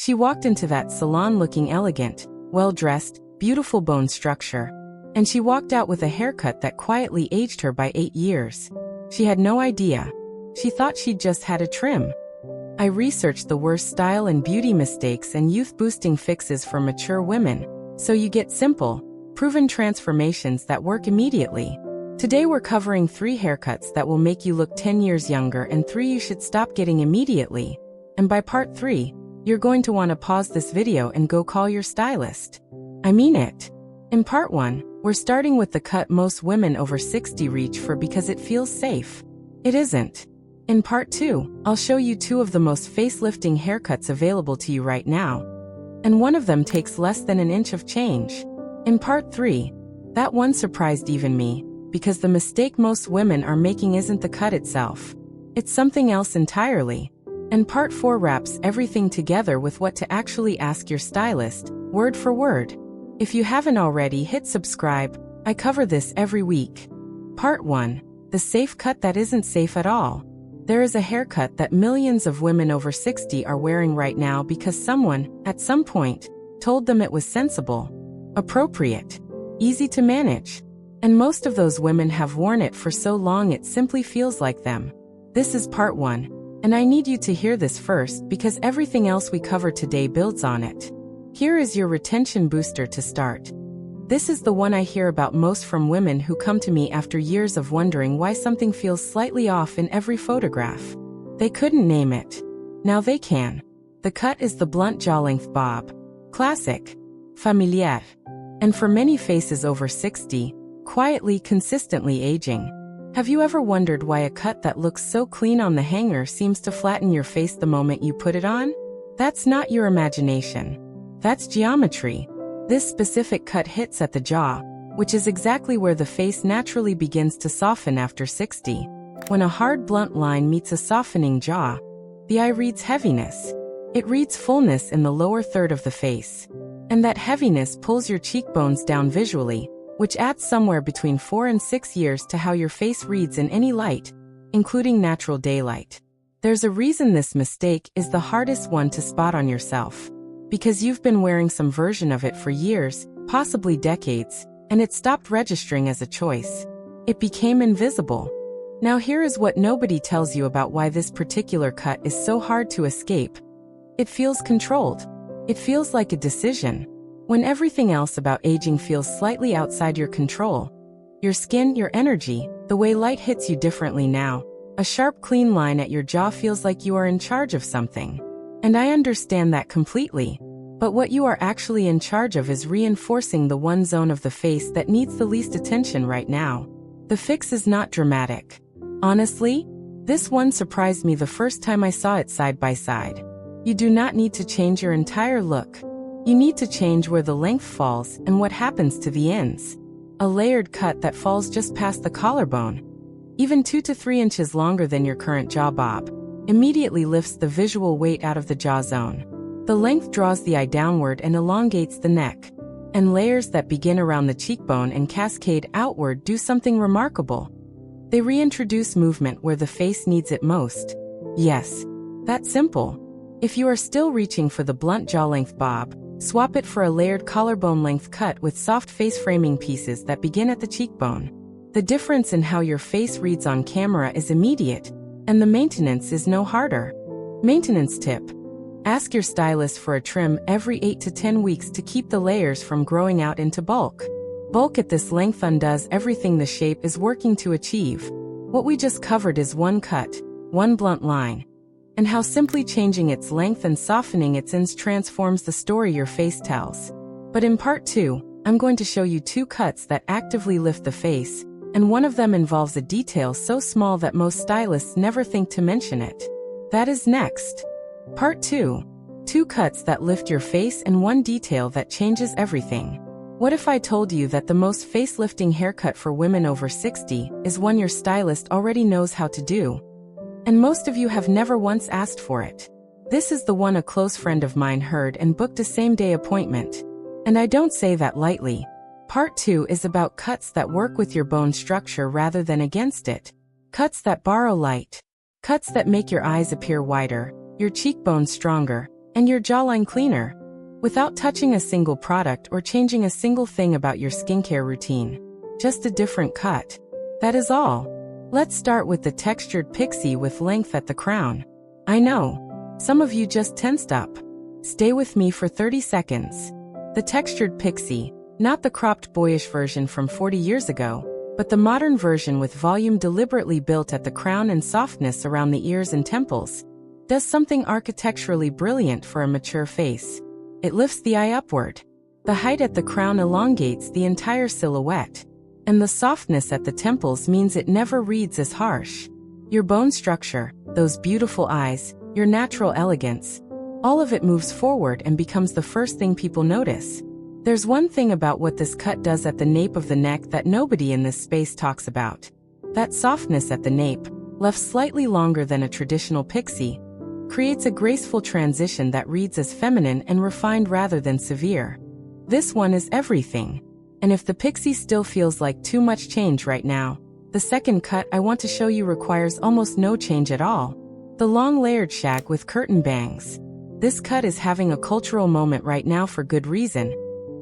She walked into that salon looking elegant, well-dressed, beautiful bone structure. And she walked out with a haircut that quietly aged her by 8 years. She had no idea. She thought she'd just had a trim. I researched the worst style and beauty mistakes and youth-boosting fixes for mature women, so you get simple, proven transformations that work immediately. Today we're covering 3 haircuts that will make you look 10 years younger and 3 you should stop getting immediately. And by part 3, you're going to want to pause this video and go call your stylist. I mean it. In part 1, we're starting with the cut most women over 60 reach for because it feels safe. It isn't. In part 2, I'll show you 2 of the most facelifting haircuts available to you right now. And one of them takes less than an inch of change. In part 3, that one surprised even me, because the mistake most women are making isn't the cut itself. It's something else entirely. And part 4 wraps everything together with what to actually ask your stylist, word for word. If you haven't already, hit subscribe. I cover this every week. Part 1, the safe cut that isn't safe at all. There is a haircut that millions of women over 60 are wearing right now because someone, at some point, told them it was sensible, appropriate, easy to manage. And most of those women have worn it for so long it simply feels like them. This is part 1, and I need you to hear this first because everything else we cover today builds on it. Here is your retention booster to start. This is the one I hear about most from women who come to me after years of wondering why something feels slightly off in every photograph. They couldn't name it. Now they can. The cut is the blunt jaw-length bob. Classic. Familiar. And for many faces over 60, quietly, consistently aging. Have you ever wondered why a cut that looks so clean on the hanger seems to flatten your face the moment you put it on? That's not your imagination. That's geometry. This specific cut hits at the jaw, which is exactly where the face naturally begins to soften after 60. When a hard blunt line meets a softening jaw, the eye reads heaviness. It reads fullness in the lower third of the face. And that heaviness pulls your cheekbones down visually, which adds somewhere between 4 and 6 years to how your face reads in any light, including natural daylight. There's a reason this mistake is the hardest one to spot on yourself. Because you've been wearing some version of it for years, possibly decades, and it stopped registering as a choice. It became invisible. Now here is what nobody tells you about why this particular cut is so hard to escape. It feels controlled. It feels like a decision. When everything else about aging feels slightly outside your control. Your skin, your energy, the way light hits you differently now. A sharp, clean line at your jaw feels like you are in charge of something. And I understand that completely. But what you are actually in charge of is reinforcing the one zone of the face that needs the least attention right now. The fix is not dramatic. Honestly, this one surprised me the first time I saw it side by side. You do not need to change your entire look. You need to change where the length falls and what happens to the ends. A layered cut that falls just past the collarbone, even 2 to 3 inches longer than your current jaw bob, immediately lifts the visual weight out of the jaw zone. The length draws the eye downward and elongates the neck. And layers that begin around the cheekbone and cascade outward do something remarkable. They reintroduce movement where the face needs it most. Yes, that's simple. If you are still reaching for the blunt jaw-length bob, swap it for a layered collarbone-length cut with soft face framing pieces that begin at the cheekbone. The difference in how your face reads on camera is immediate, and the maintenance is no harder. Maintenance tip. Ask your stylist for a trim every 8 to 10 weeks to keep the layers from growing out into bulk. Bulk at this length undoes everything the shape is working to achieve. What we just covered is one cut, one blunt line, and how simply changing its length and softening its ends transforms the story your face tells. But in part 2, I'm going to show you 2 cuts that actively lift the face, and one of them involves a detail so small that most stylists never think to mention it. That is next. Part 2. 2 cuts that lift your face and one detail that changes everything. What if I told you that the most facelifting haircut for women over 60 is one your stylist already knows how to do? And most of you have never once asked for it. This is the one a close friend of mine heard and booked a same-day appointment. And I don't say that lightly. Part 2 is about cuts that work with your bone structure rather than against it. Cuts that borrow light. Cuts that make your eyes appear wider, your cheekbones stronger, and your jawline cleaner, without touching a single product or changing a single thing about your skincare routine. Just a different cut. That is all. Let's start with the textured pixie with length at the crown. I know. Some of you just tensed up. Stay with me for 30 seconds. The textured pixie, not the cropped boyish version from 40 years ago, but the modern version with volume deliberately built at the crown and softness around the ears and temples, does something architecturally brilliant for a mature face. It lifts the eye upward. The height at the crown elongates the entire silhouette, and the softness at the temples means it never reads as harsh. Your bone structure, those beautiful eyes, your natural elegance, all of it moves forward and becomes the first thing people notice. There's one thing about what this cut does at the nape of the neck that nobody in this space talks about. That softness at the nape, left slightly longer than a traditional pixie, creates a graceful transition that reads as feminine and refined rather than severe. This one is everything. And if the pixie still feels like too much change right now, the second cut I want to show you requires almost no change at all. The long layered shag with curtain bangs. This cut is having a cultural moment right now for good reason.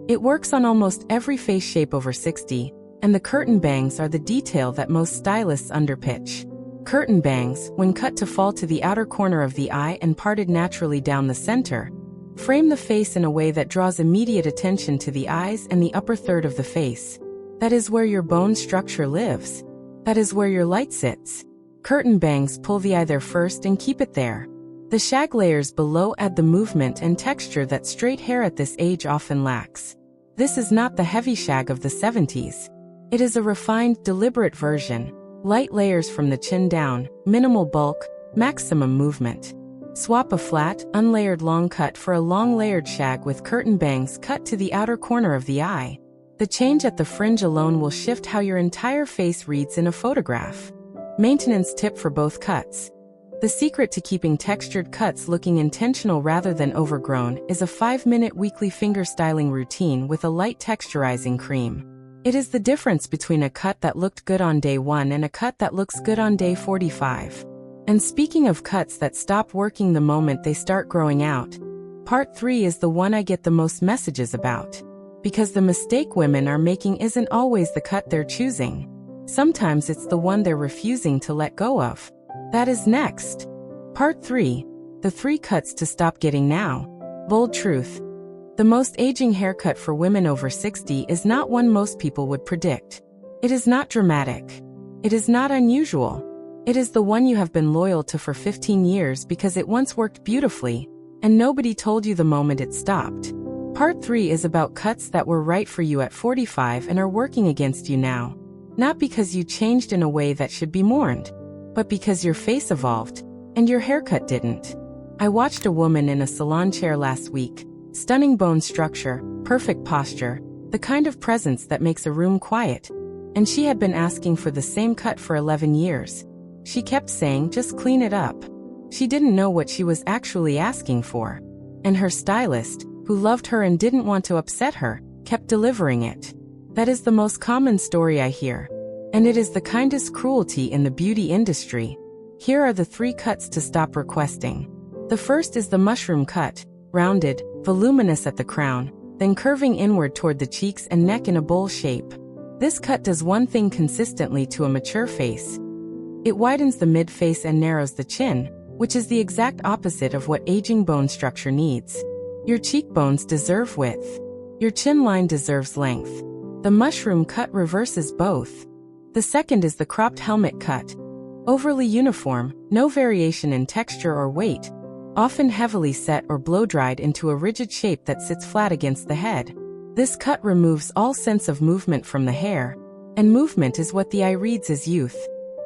It works on almost every face shape over 60, and the curtain bangs are the detail that most stylists underpitch. Curtain bangs, when cut to fall to the outer corner of the eye and parted naturally down the center, frame the face in a way that draws immediate attention to the eyes and the upper third of the face. That is where your bone structure lives. That is where your light sits. Curtain bangs pull the eye there first and keep it there. The shag layers below add the movement and texture that straight hair at this age often lacks. This is not the heavy shag of the 70s. It is a refined, deliberate version. Light layers from the chin down, minimal bulk, maximum movement. Swap a flat, unlayered long cut for a long layered shag with curtain bangs cut to the outer corner of the eye. The change at the fringe alone will shift how your entire face reads in a photograph. Maintenance tip for both cuts. The secret to keeping textured cuts looking intentional rather than overgrown is a 5-minute weekly finger styling routine with a light texturizing cream. It is the difference between a cut that looked good on day 1 and a cut that looks good on day 45. And speaking of cuts that stop working the moment they start growing out, part 3 is the one I get the most messages about. Because the mistake women are making isn't always the cut they're choosing. Sometimes it's the one they're refusing to let go of. That is next. Part 3. The 3 cuts to stop getting now. Bold truth. The most aging haircut for women over 60 is not one most people would predict. It is not dramatic. It is not unusual. It is the one you have been loyal to for 15 years because it once worked beautifully, and nobody told you the moment it stopped. Part 3 is about cuts that were right for you at 45 and are working against you now. Not because you changed in a way that should be mourned, but because your face evolved, and your haircut didn't. I watched a woman in a salon chair last week. Stunning bone structure, perfect posture, the kind of presence that makes a room quiet. And she had been asking for the same cut for 11 years. She kept saying, just clean it up. She didn't know what she was actually asking for. And her stylist, who loved her and didn't want to upset her, kept delivering it. That is the most common story I hear. And it is the kindest cruelty in the beauty industry. Here are the 3 cuts to stop requesting. The first is the mushroom cut, rounded, voluminous at the crown, then curving inward toward the cheeks and neck in a bowl shape. This cut does one thing consistently to a mature face. It widens the mid-face and narrows the chin, which is the exact opposite of what aging bone structure needs. Your cheekbones deserve width. Your chin line deserves length. The mushroom cut reverses both. The second is the cropped helmet cut. Overly uniform, no variation in texture or weight, often heavily set or blow-dried into a rigid shape that sits flat against the head. This cut removes all sense of movement from the hair, and movement is what the eye reads as youth.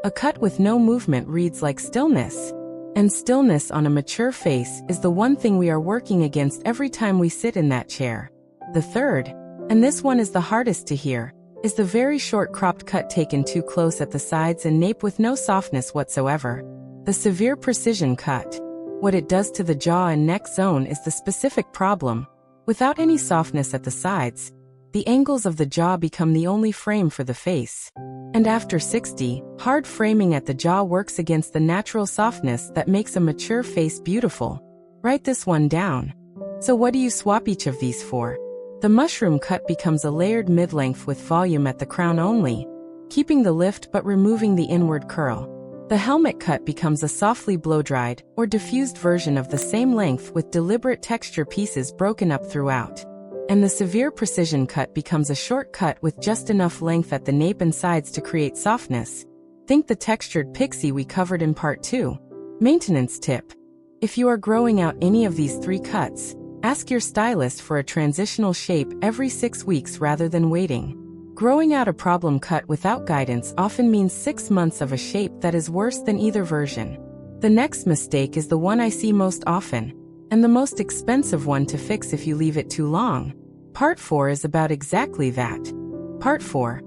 A cut with no movement reads like stillness. And stillness on a mature face is the one thing we are working against every time we sit in that chair. The third, and this one is the hardest to hear, is the very short cropped cut taken too close at the sides and nape with no softness whatsoever. The severe precision cut. What it does to the jaw and neck zone is the specific problem. Without any softness at the sides, the angles of the jaw become the only frame for the face. And after 60, hard framing at the jaw works against the natural softness that makes a mature face beautiful. Write this one down. So what do you swap each of these for? The mushroom cut becomes a layered mid-length with volume at the crown only, keeping the lift but removing the inward curl. The helmet cut becomes a softly blow-dried or diffused version of the same length with deliberate texture pieces broken up throughout. And the severe precision cut becomes a short cut with just enough length at the nape and sides to create softness. Think the textured pixie we covered in part 2. Maintenance tip. If you are growing out any of these 3 cuts, ask your stylist for a transitional shape every 6 weeks rather than waiting. Growing out a problem cut without guidance often means 6 months of a shape that is worse than either version. The next mistake is the one I see most often, and the most expensive one to fix if you leave it too long. Part 4 is about exactly that. Part 4.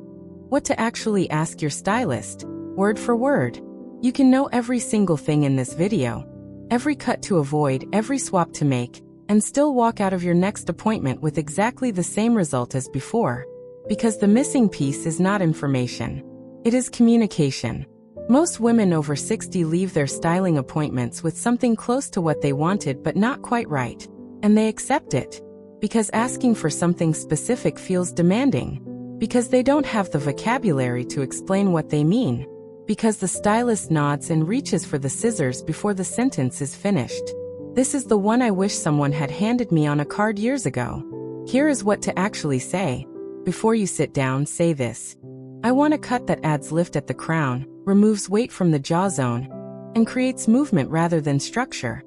What to actually ask your stylist, word for word. You can know every single thing in this video, every cut to avoid, every swap to make, and still walk out of your next appointment with exactly the same result as before. Because the missing piece is not information. It is communication. Most women over 60 leave their styling appointments with something close to what they wanted but not quite right. And they accept it. Because asking for something specific feels demanding. Because they don't have the vocabulary to explain what they mean. Because the stylist nods and reaches for the scissors before the sentence is finished. This is the one I wish someone had handed me on a card years ago. Here is what to actually say. Before you sit down, say this. I want a cut that adds lift at the crown, removes weight from the jaw zone, and creates movement rather than structure.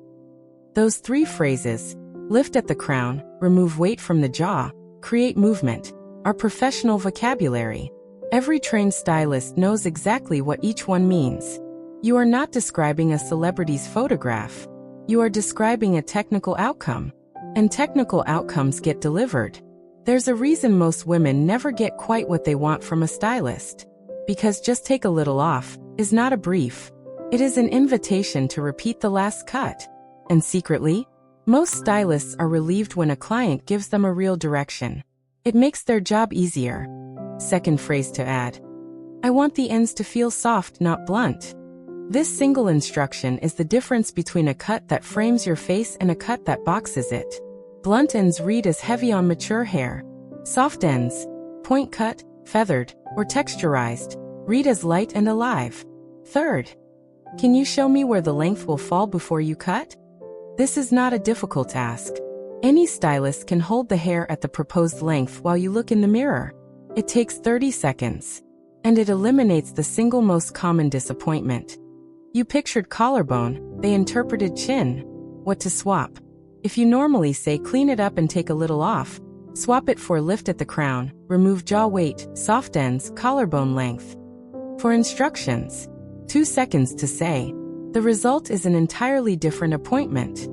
Those 3 phrases, lift at the crown, remove weight from the jaw, create movement, are professional vocabulary. Every trained stylist knows exactly what each one means. You are not describing a celebrity's photograph. You are describing a technical outcome. And technical outcomes get delivered. There's a reason most women never get quite what they want from a stylist. Because just take a little off is not a brief. It is an invitation to repeat the last cut. And secretly, most stylists are relieved when a client gives them a real direction. It makes their job easier. Second phrase to add. I want the ends to feel soft, not blunt. This single instruction is the difference between a cut that frames your face and a cut that boxes it. Blunt ends read as heavy on mature hair. Soft ends, point cut, feathered, or texturized, read as light and alive. Third, can you show me where the length will fall before you cut? This is not a difficult task. Any stylist can hold the hair at the proposed length while you look in the mirror. It takes 30 seconds. And it eliminates the single most common disappointment. You pictured collarbone, they interpreted chin. What to swap? If you normally say clean it up and take a little off, swap it for lift at the crown, remove jaw weight, soft ends, collarbone length. For instructions, 2 seconds to say. The result is an entirely different appointment.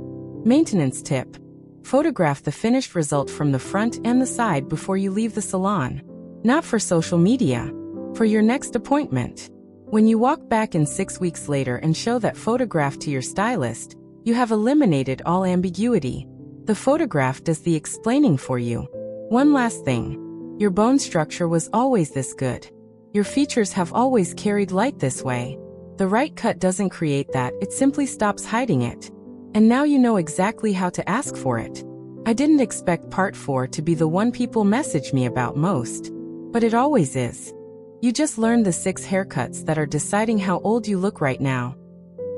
Maintenance tip. Photograph the finished result from the front and the side before you leave the salon. Not for social media, for your next appointment. When you walk back in 6 weeks later and show that photograph to your stylist, you have eliminated all ambiguity. The photograph does the explaining for you. One last thing. Your bone structure was always this good. Your features have always carried light this way. The right cut doesn't create that, it simply stops hiding it. And now you know exactly how to ask for it. I didn't expect part 4 to be the one people message me about most. But it always is. You just learned the 6 haircuts that are deciding how old you look right now.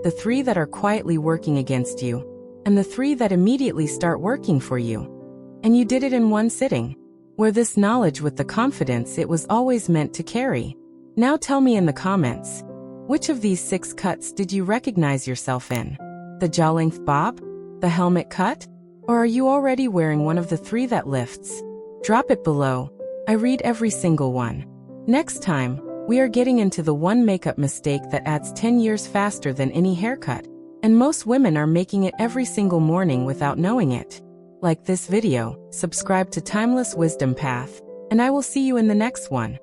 The 3 that are quietly working against you, and the 3 that immediately start working for you. And you did it in one sitting. Wear this knowledge with the confidence it was always meant to carry. Now tell me in the comments, which of these 6 cuts did you recognize yourself in? The jaw length bob? The helmet cut? Or are you already wearing one of the 3 that lifts? Drop it below. I read every single one. Next time, we are getting into the one makeup mistake that adds 10 years faster than any haircut, and most women are making it every single morning without knowing it. Like this video, subscribe to Timeless Wisdom Path, and I will see you in the next one.